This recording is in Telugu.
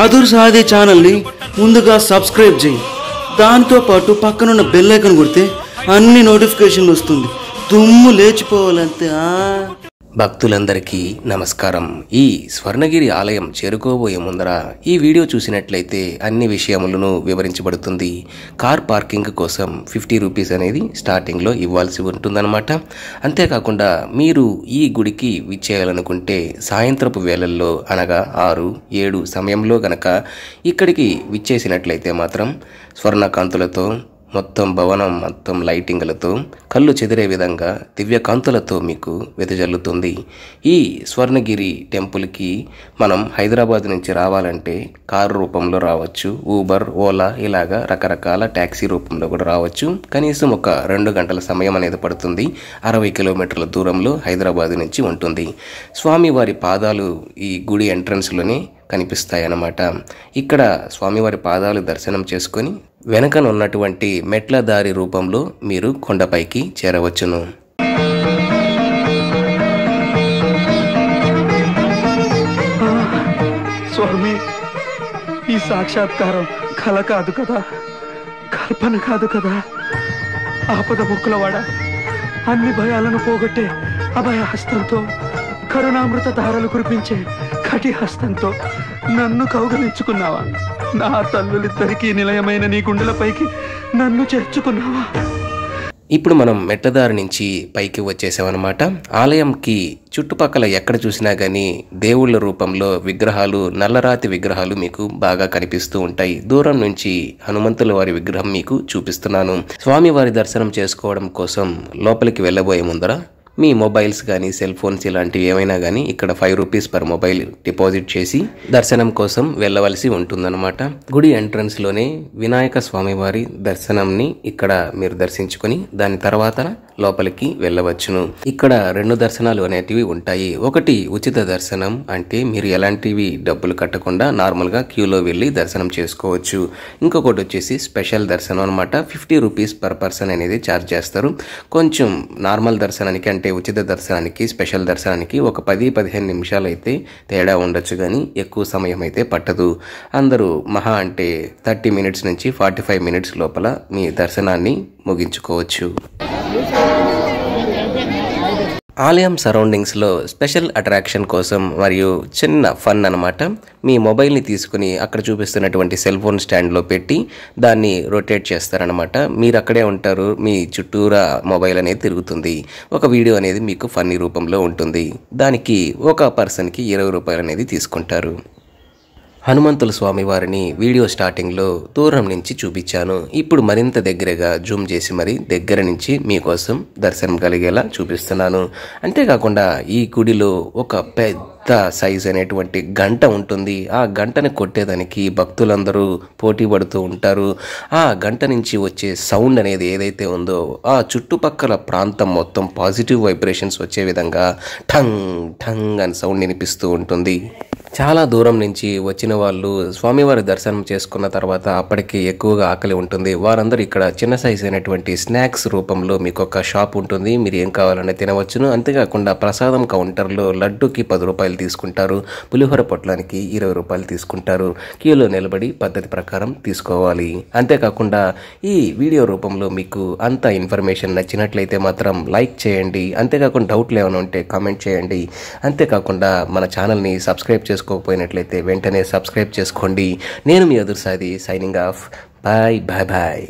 అదుర్స్ ఆది ఛానల్ని ముందుగా సబ్స్క్రైబ్ చేయి. దాంతో పాటు పక్కనున్న బెల్ ఐకాన్ కొడితే అన్ని నోటిఫికేషన్లు వస్తుంది. దుమ్ము లేచిపోవాలంతే. భక్తులందరికీ నమస్కారం. ఈ స్వర్ణగిరి ఆలయం చేరుకోబోయే ముందర ఈ వీడియో చూసినట్లయితే అన్ని విషయములను వివరించబడుతుంది. కార్ పార్కింగ్ కోసం 50 రూపీస్ అనేది స్టార్టింగ్లో ఇవ్వాల్సి ఉంటుందన్నమాట. అంతేకాకుండా మీరు ఈ గుడికి విచ్చేయాలనుకుంటే సాయంత్రపు వేళల్లో అనగా 6-7 సమయంలో గనక ఇక్కడికి విచ్చేసినట్లయితే మాత్రం స్వర్ణకాంతులతో మొత్తం భవనం మొత్తం లైటింగ్లతో కళ్ళు చెదిరే విధంగా దివ్య కాంతులతో మీకు వెదజల్లుతుంది. ఈ స్వర్ణగిరి టెంపుల్కి మనం హైదరాబాద్ నుంచి రావాలంటే కారు రూపంలో రావచ్చు, ఊబర్, ఓలా ఇలాగా రకరకాల ట్యాక్సీ రూపంలో కూడా రావచ్చు. కనీసం ఒక 2 గంటల సమయం అనేది పడుతుంది. 60 కిలోమీటర్ల దూరంలో హైదరాబాద్ నుంచి ఉంటుంది. స్వామివారి పాదాలు ఈ గుడి ఎంట్రన్స్లోనే కనిపిస్తాయన్నమాట. ఇక్కడ స్వామివారి పాదాలు దర్శనం చేసుకొని వెనకన ఉన్నటువంటి మెట్ల దారి రూపంలో మీరు కొండపైకి చేరవచ్చును. స్వామి, ఈ సాక్షాత్కారం కల కాదు కదా, కల్పన కాదు కదా. ఆపద ముక్కులవాడ, అన్ని భయాలను పోగొట్టే అభయ హస్తంతో, కరుణామృత ధారలు కురిపించే కటి హస్తంతో నన్ను కౌగలించుకున్నావా? నా తల్లులిద్దరికీ నిలయమైన నీ గుండెలపైకి నన్ను చేర్చుకున్నావా? ఇప్పుడు మనం మెట్లదారి నుంచి పైకి వచ్చేసామన్నమాట. ఆలయంకి చుట్టుపక్కల ఎక్కడ చూసినా కానీ దేవుళ్ళ రూపంలో విగ్రహాలు, నల్లరాతి విగ్రహాలు మీకు బాగా కనిపిస్తూ ఉంటాయి. దూరం నుంచి హనుమంతుల వారి విగ్రహం మీకు చూపిస్తున్నాను. స్వామివారి దర్శనం చేసుకోవడం కోసం లోపలికి వెళ్ళబోయే ముందర మీ మొబైల్స్ కానీ సెల్ ఫోన్స్ ఇలాంటివి ఏమైనా కానీ ఇక్కడ 5 రూపీస్ పర్ మొబైల్ డిపాజిట్ చేసి దర్శనం కోసం వెళ్ళవలసి ఉంటుందన్నమాట. గుడి ఎంట్రన్స్లోనే వినాయక స్వామివారి దర్శనంని ఇక్కడ మీరు దర్శించుకొని దాని తర్వాత లోపలికి వెళ్ళవచ్చును. ఇక్కడ 2 దర్శనాలు అనేటివి ఉంటాయి. ఒకటి ఉచిత దర్శనం, అంటే మీరు ఎలాంటివి డబ్బులు కట్టకుండా నార్మల్గా క్యూలో వెళ్ళి దర్శనం చేసుకోవచ్చు. ఇంకొకటి వచ్చేసి స్పెషల్ దర్శనం అనమాట. 50 రూపీస్ పర్ పర్సన్ అనేది ఛార్జ్ చేస్తారు. కొంచెం నార్మల్ దర్శనానికి అంటే ఉచిత దర్శనానికి స్పెషల్ దర్శనానికి ఒక 10-15 నిమిషాలు అయితే తేడా ఉండొచ్చు, కానీ ఎక్కువ సమయం అయితే పట్టదు. అందరూ మహా అంటే 30 మినిట్స్ నుంచి 45 మినిట్స్ లోపల మీ దర్శనాన్ని ముగించుకోవచ్చు. ఆలయం సరౌండింగ్స్లో స్పెషల్ అట్రాక్షన్ కోసం మరియు చిన్న ఫన్ అనమాట. మీ మొబైల్ని తీసుకుని అక్కడ చూపిస్తున్నటువంటి సెల్ ఫోన్ స్టాండ్లో పెట్టి దాన్ని రొటేట్ చేస్తారనమాట. మీరు అక్కడే ఉంటారు, మీ చుట్టూరా మొబైల్ అనేది తిరుగుతుంది. ఒక వీడియో అనేది మీకు ఫన్నీ రూపంలో ఉంటుంది. దానికి ఒక పర్సన్కి 20 రూపాయలు అనేది తీసుకుంటారు. హనుమంతుల స్వామి వారిని వీడియో స్టార్టింగ్లో దూరం నుంచి చూపించాను. ఇప్పుడు మరింత దగ్గరగా జూమ్ చేసి మరి దగ్గర నుంచి మీకోసం దర్శనం కలిగేలా చూపిస్తున్నాను. అంతేకాకుండా ఈ గుడిలో ఒక పెద్ద సైజ్ అనేటువంటి గంట ఉంటుంది. ఆ గంటని కొట్టేదానికి భక్తులందరూ పోటీ పడుతూ ఉంటారు. ఆ గంట నుంచి వచ్చే సౌండ్ అనేది ఏదైతే ఉందో ఆ చుట్టుపక్కల ప్రాంతం మొత్తం పాజిటివ్ వైబ్రేషన్స్ వచ్చే విధంగా ఠంగ్ ఠంగ్ అని సౌండ్ వినిపిస్తూ ఉంటుంది. చాలా దూరం నుంచి వచ్చిన వాళ్ళు స్వామివారి దర్శనం చేసుకున్న తర్వాత అప్పటికి ఎక్కువగా ఆకలి ఉంటుంది. వారందరూ ఇక్కడ చిన్న సైజ్ అయినటువంటి స్నాక్స్ రూపంలో మీకు ఒక షాప్ ఉంటుంది. మీరు ఏం కావాలన్నా తినవచ్చును. అంతేకాకుండా ప్రసాదం కౌంటర్లో లడ్డూకి 10 రూపాయలు తీసుకుంటారు, పులిహోర పొట్లానికి 20 రూపాయలు తీసుకుంటారు. క్యూలో నిలబడి పద్ధతి ప్రకారం తీసుకోవాలి. అంతేకాకుండా ఈ వీడియో రూపంలో మీకు అంత ఇన్ఫర్మేషన్ నచ్చినట్లయితే మాత్రం లైక్ చేయండి. అంతేకాకుండా డౌట్లు ఏమైనా ఉంటే కామెంట్ చేయండి. అంతేకాకుండా మన ఛానల్ని సబ్స్క్రైబ్ చేసుకోకపోయినట్లయితే వెంటనే సబ్స్క్రైబ్ చేసుకోండి. నేను మీ అదుర్సాది, signing off. Bye bye bye.